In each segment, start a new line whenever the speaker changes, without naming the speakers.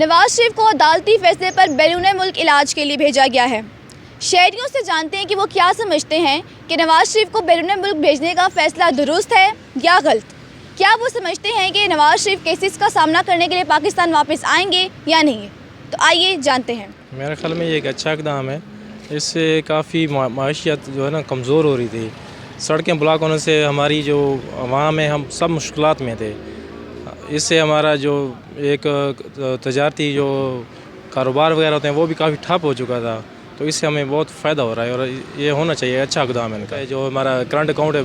نواز شریف کو عدالتی فیصلے پر بیرون ملک علاج کے لیے بھیجا گیا ہے۔ شہریوں سے جانتے ہیں کہ وہ کیا سمجھتے ہیں کہ نواز شریف کو بیرون ملک بھیجنے کا فیصلہ درست ہے یا غلط۔ کیا وہ سمجھتے ہیں کہ نواز شریف کیسز کا سامنا کرنے کے لیے پاکستان واپس آئیں گے یا نہیں؟ تو آئیے جانتے ہیں۔
میرے خیال میں یہ ایک اچھا اقدام ہے۔ اس سے کافی معیشت جو ہے نا کمزور ہو رہی تھی۔ سڑکیں بلاک ہونے سے ہماری جو عوام ہے ہم سب مشکلات میں تھے۔ اس سے ہمارا جو ایک تجارتی جو کاروبار وغیرہ ہوتے ہیں وہ بھی کافی ٹھپ ہو چکا تھا، تو اس سے ہمیں بہت فائدہ ہو رہا ہے اور یہ ہونا چاہیے، اچھا اقدام ہے ان کا۔ جو ہمارا کرنٹ اکاؤنٹ ہے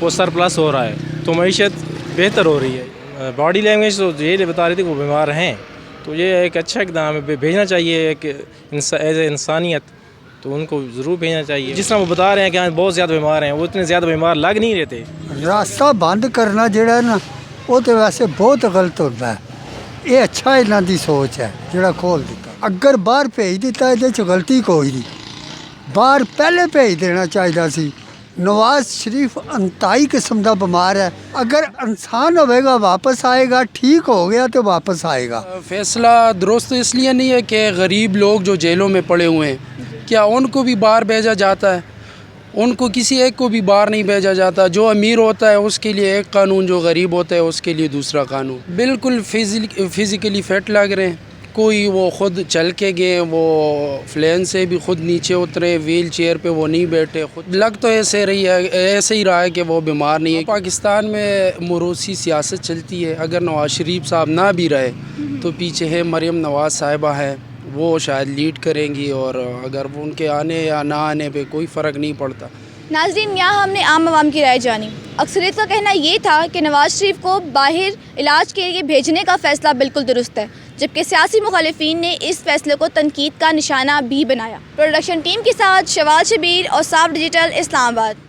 وہ سرپلس ہو رہا ہے تو معیشت بہتر ہو رہی ہے۔ باڈی لینگویج تو یہ بتا رہی تھی کہ وہ بیمار ہیں، تو یہ ایک اچھا اقدام ہے، بھیجنا چاہیے ایک ایز اے انسانیت، تو ان کو ضرور بھیجنا چاہیے۔ جس طرح وہ بتا رہے ہیں کہ بہت زیادہ بیمار ہیں، وہ اتنے زیادہ بیمار لگ نہیں رہتے۔
راستہ بند کرنا جڑا نا وہ تو ویسے بہت غلط ہوتا ہے۔ یہ اچھا انہاں دی سوچ ہے جڑا کھول دیتا۔ اگر باہر بھیج دیتا ہے غلطی کوئی نہیں، باہر پہلے بھیج دینا چاہیے سی۔ نواز شریف انتہائی قسم کا بیمار ہے، اگر انسان ہوئے گا واپس آئے گا، ٹھیک ہو گیا تو واپس آئے گا۔
فیصلہ درست اس لیے نہیں ہے کہ غریب لوگ جو جیلوں میں پڑے ہوئے ہیں کیا ان کو بھی باہر بھیجا جاتا ہے؟ ان کو کسی ایک کو بھی باہر نہیں بھیجا جاتا۔ جو امیر ہوتا ہے اس کے لیے ایک قانون، جو غریب ہوتا ہے اس کے لیے دوسرا قانون۔ بالکل فزیکلی فٹ لگ رہے ہیں، کوئی وہ خود چل کے گئے، وہ پلین سے بھی خود نیچے اترے، ویل چیئر پہ وہ نہیں بیٹھے، خود لگ تو ایسے ہی رہا ہے کہ وہ بیمار نہیں ہے۔ پاکستان میں موروثی سیاست چلتی ہے، اگر نواز شریف صاحب نہ بھی رہے تو پیچھے ہے مریم نواز صاحبہ ہے، وہ شاید لیڈ کریں گی، اور اگر وہ ان کے آنے یا نہ آنے پہ کوئی فرق نہیں پڑتا۔
ناظرین، یہاں ہم نے عام عوام کی رائے جانی۔ اکثریت کا کہنا یہ تھا کہ نواز شریف کو باہر علاج کے لیے بھیجنے کا فیصلہ بالکل درست ہے، جبکہ سیاسی مخالفین نے اس فیصلے کو تنقید کا نشانہ بھی بنایا۔ پروڈکشن ٹیم کے ساتھ شوال شبیر اور صاف ڈیجیٹل، اسلام آباد۔